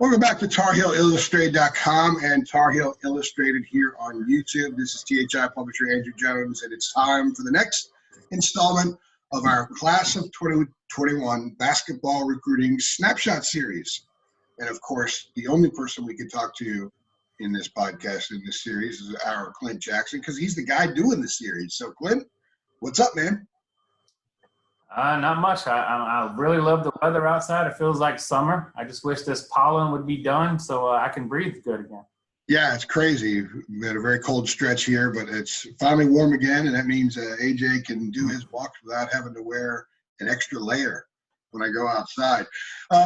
Welcome back to TarHeelIllustrated.com and Tar Heel Illustrated here on YouTube. This is THI publisher Andrew Jones, and it's time for the next installment of our Class of 2021 Basketball Recruiting Snapshot Series. And of course, the only person we can talk to in this podcast, in this series, is our Clint Jackson, because he's the guy doing the series. So Clint, what's up, man? Not much. I really love the weather outside. It feels like summer. I just wish this pollen would be done so I can breathe good again. Yeah, it's crazy. We had a very cold stretch here, but it's finally warm again, and that means AJ can do his walks without having to wear an extra layer when I go outside.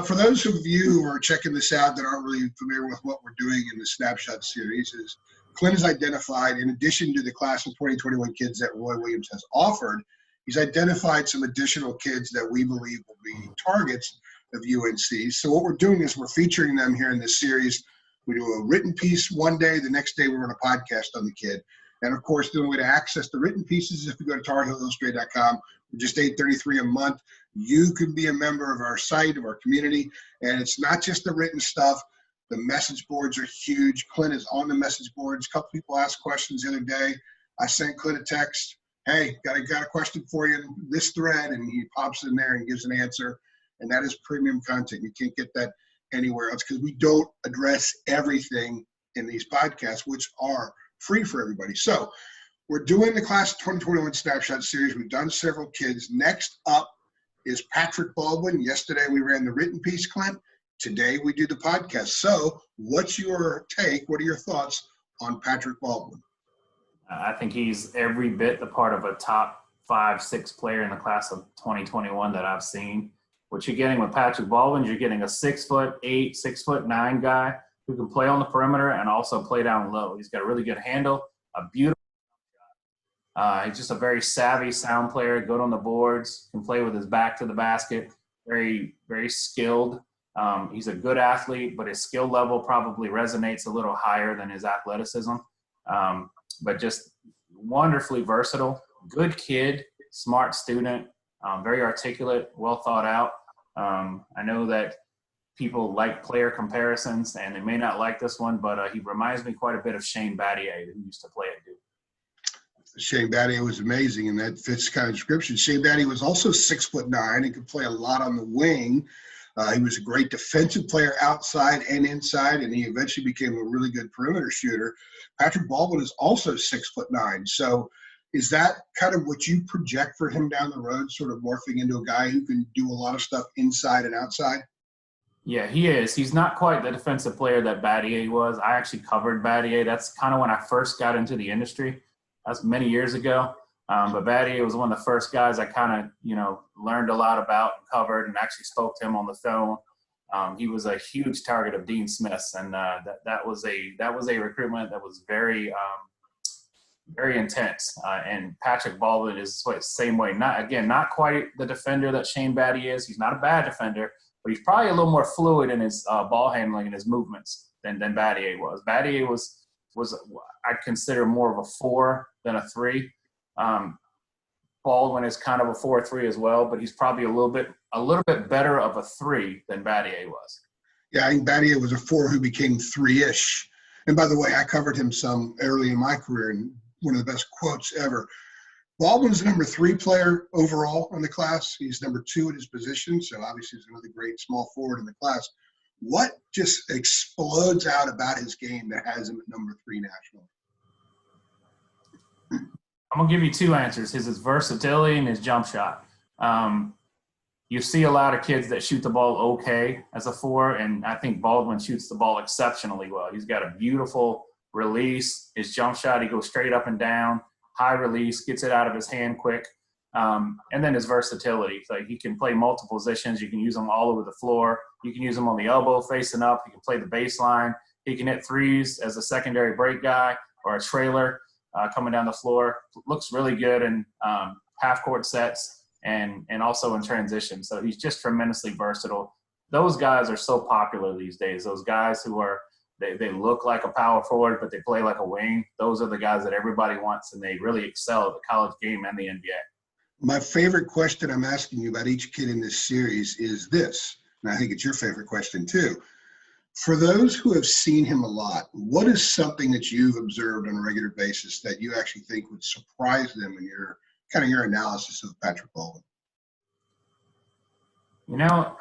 For those of you who are checking this out that aren't really familiar with what we're doing in the Snapshot Series, is Clint has identified, in addition to the Class of 2021 kids that Roy Williams has offered, he's identified some additional kids that we believe will be targets of UNC. So what we're doing is we're featuring them here in this series. We do a written piece one day. The next day, we're on a podcast on the kid. And, of course, the only way to access the written pieces is if you go to TarHeelIllustrated.com. For just $8.33 a month, you can be a member of our site, of our community. And it's not just the written stuff. The message boards are huge. Clint is on the message boards. A couple people asked questions the other day. I sent Clint a text. Hey, got a question for you in this thread, and he pops in there and gives an answer, and that is premium content. You can't get that anywhere else because we don't address everything in these podcasts, which are free for everybody. So we're doing the Class of 2021 Snapshot Series. We've done several kids. Next up is Patrick Baldwin. Yesterday we ran the written piece, Clint. Today we do the podcast. So what's your take? What are your thoughts on Patrick Baldwin? I think he's every bit the part of a top 5-6 player in the class of 2021 that I've seen. What you're getting with Patrick Baldwin, you're getting a 6'8", 6'9" guy who can play on the perimeter and also play down low. He's got a really good handle, a beautiful shot. He's just a very savvy, sound player, good on the boards, can play with his back to the basket, very, very skilled. He's a good athlete, but his skill level probably resonates a little higher than his athleticism. But just wonderfully versatile, good kid, smart student, very articulate, well thought out. I know that people like player comparisons, and they may not like this one, but he reminds me quite a bit of Shane Battier, who used to play at Duke. Shane Battier was amazing, and that fits kind of description. Shane Battier was also 6'9" and could play a lot on the wing. He was a great defensive player outside and inside, and he eventually became a really good perimeter shooter. Patrick Baldwin is also 6'9". So is that kind of what you project for him down the road, sort of morphing into a guy who can do a lot of stuff inside and outside? Yeah, he is. He's not quite the defensive player that Battier was. I actually covered Battier. That's kind of when I first got into the industry. That's many years ago. But Battier was one of the first guys I kind of, learned a lot about and covered, and actually spoke to him on the phone. He was a huge target of Dean Smith's, and that was a recruitment that was very, very intense. And Patrick Baldwin is the same way. Not quite the defender that Shane Battier is. He's not a bad defender, but he's probably a little more fluid in his ball handling and his movements than Battier was. Battier was I'd consider more of a 4 than a 3. Baldwin is kind of a 4-3 as well, but he's probably a little bit better of a 3 than Battier was. Yeah, I think Battier was a 4 who became 3-ish. And by the way, I covered him some early in my career, and one of the best quotes ever. Baldwin's the number 3 player overall in the class. He's number 2 at his position, so obviously he's another great small forward in the class. What just explodes out about his game that has him at number 3 nationally? I'm going to give you 2 answers. His versatility and his jump shot. You see a lot of kids that shoot the ball okay as a 4, and I think Baldwin shoots the ball exceptionally well. He's got a beautiful release. His jump shot, he goes straight up and down, high release, gets it out of his hand quick. And then his versatility. Like, he can play multiple positions. You can use him all over the floor. You can use him on the elbow facing up. He can play the baseline. He can hit threes as a secondary break guy or a trailer. Coming down the floor, looks really good in half-court sets and also in transition. So he's just tremendously versatile. Those guys are so popular these days. Those guys who are they look like a power forward, but they play like a wing. Those are the guys that everybody wants, and they really excel at the college game and the NBA. My favorite question I'm asking you about each kid in this series is this, and I think it's your favorite question too. For those who have seen him a lot, what is something that you've observed on a regular basis that you actually think would surprise them in your analysis of Patrick Baldwin? You know,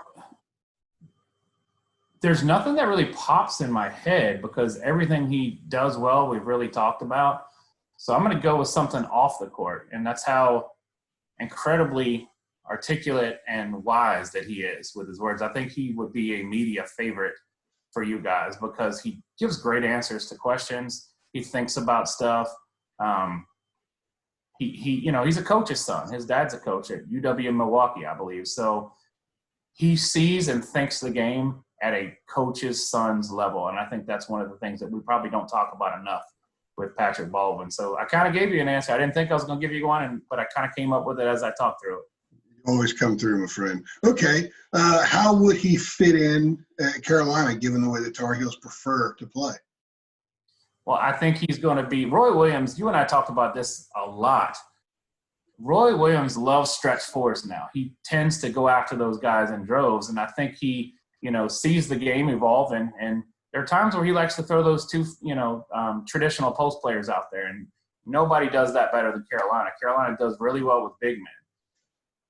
there's nothing that really pops in my head because everything he does well, we've really talked about. So I'm going to go with something off the court, and that's how incredibly articulate and wise that he is with his words. I think he would be a media favorite for you guys because he gives great answers to questions. He thinks about stuff. He's a coach's son. His dad's a coach at UW in Milwaukee, I believe. So he sees and thinks the game at a coach's son's level. And I think that's one of the things that we probably don't talk about enough with Patrick Baldwin. So I kind of gave you an answer. I didn't think I was going to give you one, but I kind of came up with it as I talked through it. You always come through, my friend. Okay. How would he fit in at Carolina, given the way the Tar Heels prefer to play? Well, I think he's going to be – Roy Williams, you and I talked about this a lot. Roy Williams loves stretch fours now. He tends to go after those guys in droves, and I think he, sees the game evolving. And there are times where he likes to throw those two, traditional post players out there, and nobody does that better than Carolina. Carolina does really well with big men.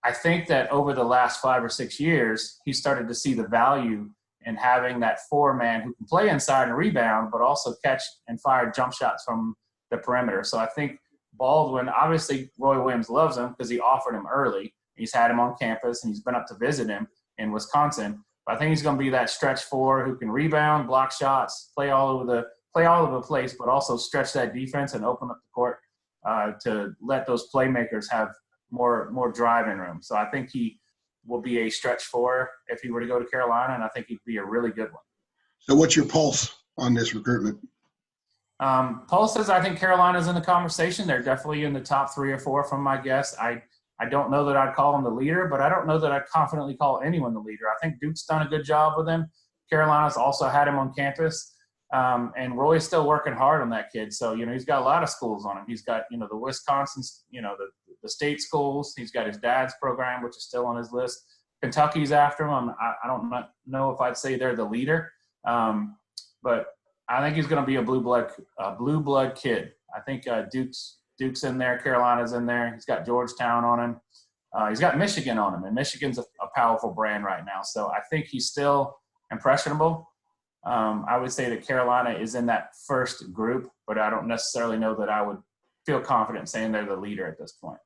I think that over the last 5 or 6 years, he started to see the value in having that four-man who can play inside and rebound, but also catch and fire jump shots from the perimeter. So I think Baldwin, obviously Roy Williams loves him because he offered him early. He's had him on campus, and he's been up to visit him in Wisconsin. But I think he's going to be that stretch four who can rebound, block shots, play all over the place, but also stretch that defense and open up the court to let those playmakers have more driving room. So I think he will be a stretch four if he were to go to Carolina, and I think he'd be a really good one. So what's your pulse on this recruitment? Pulse says I think Carolina's in the conversation. They're definitely in the top 3 or 4 from my guess. I don't know that I'd call him the leader, but I don't know that I'd confidently call anyone the leader. I think Duke's done a good job with him. Carolina's also had him on campus. And Roy's still working hard on that kid. So, he's got a lot of schools on him. He's got, the Wisconsin, the state schools. He's got his dad's program, which is still on his list. Kentucky's after him. I don't know if I'd say they're the leader. But I think he's going to be a blue blood kid. I think Duke's in there. Carolina's in there. He's got Georgetown on him. He's got Michigan on him, and Michigan's a powerful brand right now. So I think he's still impressionable. I would say that Carolina is in that first group, but I don't necessarily know that I would feel confident saying they're the leader at this point.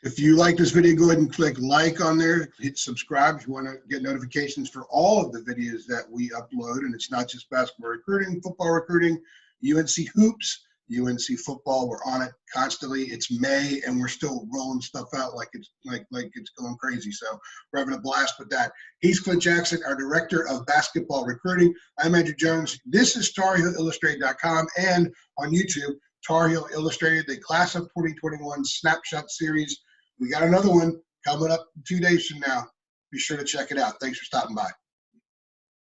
If you like this video, go ahead and click like on there. Hit subscribe if you want to get notifications for all of the videos that we upload. And it's not just basketball recruiting, football recruiting, UNC hoops, UNC football. We're on it constantly. It's May, and we're still rolling stuff out like it's going crazy. So we're having a blast with that. He's Clint Jackson, our director of basketball recruiting. I'm Andrew Jones. This is TarHeelIllustrated.com and on YouTube, Tar Heel Illustrated, the Class of 2021 Snapshot Series. We got another one coming up 2 days from now. Be sure to check it out. Thanks for stopping by.